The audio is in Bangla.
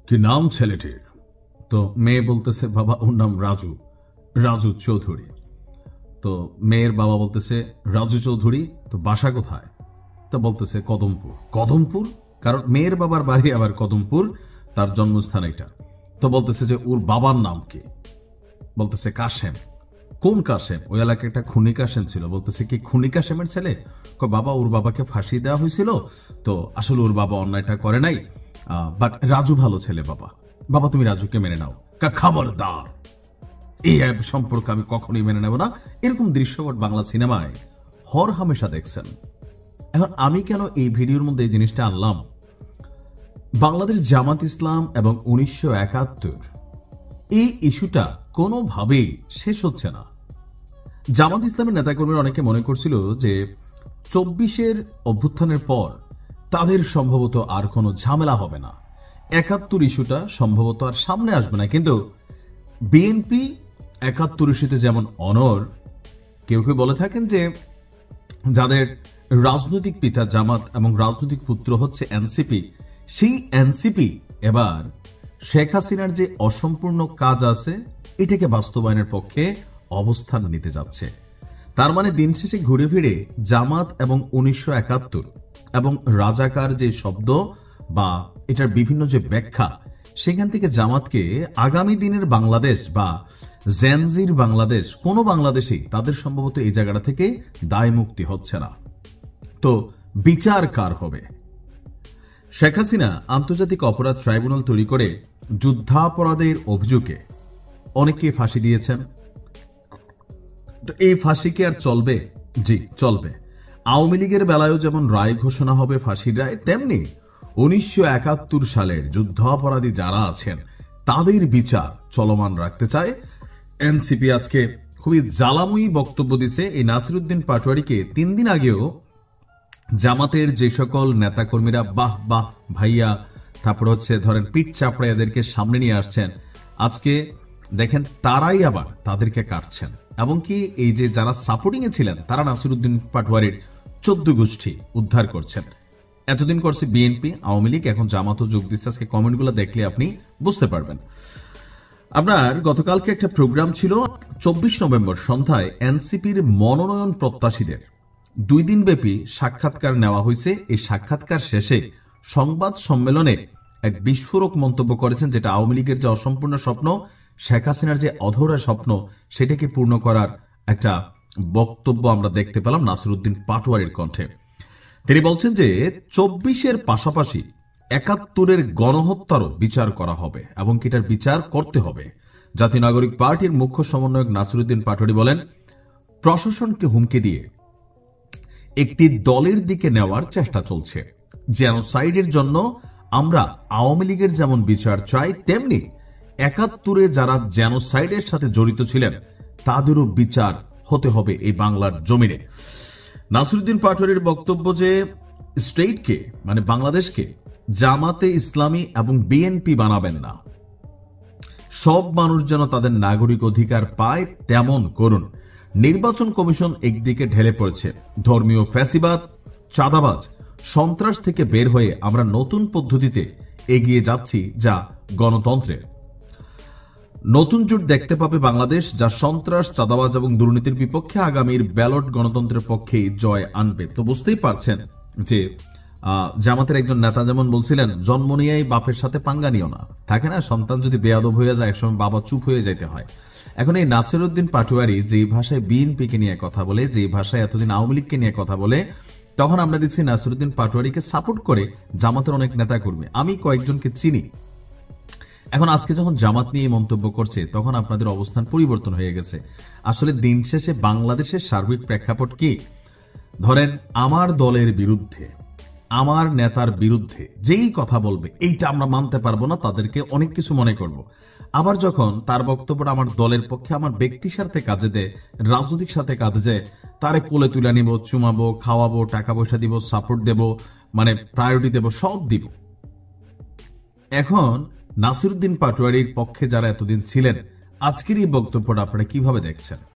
কি নাম ছেলেটির? তো মেয়ে বলতেছে বাবা ওর নাম রাজু, রাজু চৌধুরী। তো মেয়ের বাবা বলতেছে রাজু চৌধুরী, তো বাসা কোথায়? তো বলতেছে কদমপুর। কদমপুর? কারণ মেয়ের বাবার বাড়ি আবার কদমপুর, তার জন্মস্থান এটা। তো বলতেছে যে ওর বাবার নাম কি? বলতেছে কাশেম। কোন কাশেম? ওই এলাকায় একটা খুনি কাশেম ছিল। বলতেছে কি খুনি কাশেমের ছেলে? বাবা ওর বাবাকে ফাঁসি দেওয়া হয়েছিল, তো আসলে ওর বাবা অন্যায়টা করে নাই, বাট রাজু ভালো ছেলে। বাবা বাবা তুমি রাজুকে মেনে নাও। খবরদার, এই সম্পর্ক আমি কখনোই মেনে নেব না। এরকম দৃশ্যপট বাংলা সিনেমায় হর হামেশা দেখছেন। এখন আমি কেন এই ভিডিওর মধ্যে এই জিনিসটা আনলাম? বাংলাদেশ জামাত ইসলাম এবং 1971 এই ইস্যুটা কোনোভাবেই শেষ হচ্ছে না। জামাত ইসলামের নেতাকর্মীরা অনেকে মনে করছিল যে 24-এর অভ্যুত্থানের পর তাদের সম্ভবত আর কোনো ঝামেলা হবে না, 71 ইস্যুটা সম্ভবত আর সামনে আসবে না। কিন্তু বিএনপি 71 ইস্যুতে যেমন অনর, কেউ কেউ বলে থাকেন যে যাদের রাজনৈতিক পিতা জামাত এবং রাজনৈতিক পুত্র হচ্ছে এনসিপি, সেই এনসিপি এবার শেখ হাসিনার যে অসম্পূর্ণ কাজ আছে এটাকে বাস্তবায়নের পক্ষে অবস্থান নিতে যাচ্ছে। তার মানে দিন শেষে ঘুরে ফিরে জামাত এবং 1971 এবং রাজাকার যে শব্দ বা এটার বিভিন্ন যে ব্যাখ্যা, সেখান থেকে জামাতকে আগামী দিনের বাংলাদেশ বা জেনজির বাংলাদেশ, কোন বাংলাদেশেই তাদের সম্ভবত এই জায়গাটা থেকে দায় মুক্তি হচ্ছে না। তো বিচার কার হবে? শেখ হাসিনা আন্তর্জাতিক অপরাধ ট্রাইব্যুনাল তৈরি করে যুদ্ধাপরাধের অভিযোগে অনেককে ফাঁসি দিয়েছেন। তো এই ফাঁসি কি আর চলবে? জি চলবে। আওয়ামী লীগের বেলায়ও যেমন রায় ঘোষণা হবে ফাঁসির রায়, তেমনি 1971 সালের যুদ্ধাপরাধী যারা আছেন তাদের বিচার চলমান রাখতে চায় এনসিপি। আজকে খুবই জ্বালাময়ী বক্তব্য দিছে এই নাসিরউদ্দিন পাটোয়ারিকে। 3 দিন আগেও জামাতের যে সকল নেতাকর্মীরা বাহ বাহ ভাইয়া, তারপর হচ্ছে ধরেন পিঠ চাপড়ে এদেরকে সামনে নিয়ে আসছেন, আজকে দেখেন তারাই আবার তাদেরকে কাটছেন। এবং কি এই যে যারা সাপোর্টিং এ ছিলেন তারা নাসিরউদ্দিন পাটোয়ারির 14 গোষ্ঠী উদ্ধার করছেন। এতদিন করছে বিএনপি, আওয়ামী লীগ, এখন জামাতও যোগ দিচ্ছে। আজকে কমেন্টগুলো দেখলে আপনি বুঝতে পারবেন। আপনার গতকালকে একটা প্রোগ্রাম ছিল, 24 নভেম্বর সন্ধ্যায় এনসিপির মনোনয়ন প্রত্যাশীদের 2 দিন ব্যাপী সাক্ষাৎকার নেওয়া হয়েছে। এই সাক্ষাৎকার শেষে সংবাদ সম্মেলনে এক বিস্ফোরক মন্তব্য করেছেন, যেটা আওয়ামী লীগের যে অসম্পূর্ণ স্বপ্ন, শেখ হাসিনার যে অধরা স্বপ্ন, সেটাকে পূর্ণ করার একটা বক্তব্য আমরা দেখতে পেলাম নাসিরউদ্দিন পাটোয়ারির কণ্ঠে। তিনি বলছেন যে 24-এর পাশাপাশি 71-এর গণহত্যারও বিচার করা হবে এবং এটার বিচার করতে হবে। জাতীয় নাগরিক পার্টির মুখ্য সমন্বয়ক নাসিরউদ্দিন পাটোয়ারি বলেন, প্রশাসনকে হুমকি দিয়ে একটি দলের দিকে নেওয়ার চেষ্টা চলছে। জেনোসাইডের জন্য আমরা আওয়ামী লীগের যেমন বিচার চাই, তেমনি 71-এ যারা জেনোসাইডের সাথে জড়িত ছিলেন তাদেরও বিচার হতে হবে এই বাংলার জমিনে। নাসিরউদ্দিন পাটোয়ারির বক্তব্য যে স্টেটকে মানে বাংলাদেশকে জামাতে ইসলামী এবং বিএনপি বানাবেন না, সব মানুষ যেন তাদের নাগরিক অধিকার পায় তেমন করুন। নির্বাচন কমিশন একদিকে ঢেলে পড়েছে ধর্মীয় ফ্যাসিবাদ, চাঁদাবাজ, সন্ত্রাস থেকে বের হয়ে আমরা নতুন পদ্ধতিতে এগিয়ে যাচ্ছি, যা গণতন্ত্রের নতুন জোট দেখতে পাবে বাংলাদেশ, যা সন্ত্রাস, চাঁদাবাজ এবং দুর্নীতির বিপক্ষে আগামীর ব্যালট গণতন্ত্রের পক্ষেই জয় আনবে। তো বুঝতেই পারছেন যে জামাতের একজন নেতা যেমন বলছিলেন, জন্ম নিয়েই বাপের সাথে পাঙ্গা নিও না। থাকে না, সন্তান যদি বেয়াদব হয়ে যায় একসময় বাবা চুপ হয়ে যেতে হয়। এখন এই নাসিরউদ্দিন পাটোয়ারি যেই ভাষায় বিএনপিকে নিয়ে কথা বলে, যেই ভাষায় এতদিন আওয়ামী লীগকে নিয়ে কথা বলে, তখন আমরা দেখছি নাসিরউদ্দিন পাটোয়ারিকে সাপোর্ট করে জামাতের অনেক নেতা কর্মী। আমি কয়েকজনকে চিনি। এখন আজকে যখন জামাত নিয়ে মন্তব্য করছে তখন আপনাদের অবস্থান পরিবর্তন হয়ে গেছে। আসলে দিন শেষে বাংলাদেশের সার্বিক প্রেক্ষাপট কি? ধরেন আমার দলের বিরুদ্ধে, আমার নেতার বিরুদ্ধে যেই কথা বলবে এইটা আমরা মানতে পারবো না, তাদেরকে অনেক কিছু মনে করব। আবার যখন তার বক্তব্যটা আমার দলের পক্ষে, আমার ব্যক্তি স্বার্থে কাজে দেয়, রাজনৈতিক সাথে কাজে যায়, তারে কোলে তুলে নিব, চুমাবো, খাওয়াবো, টাকা পয়সা দিব, সাপোর্ট দেব, মানে প্রায়োরিটি দেব, সব দিব। এখন নাসিরউদ্দিন পাটোয়ারির পক্ষে যারা এতদিন ছিলেন, আজকের এই বক্তব্যটা আপনারা কিভাবে দেখছেন?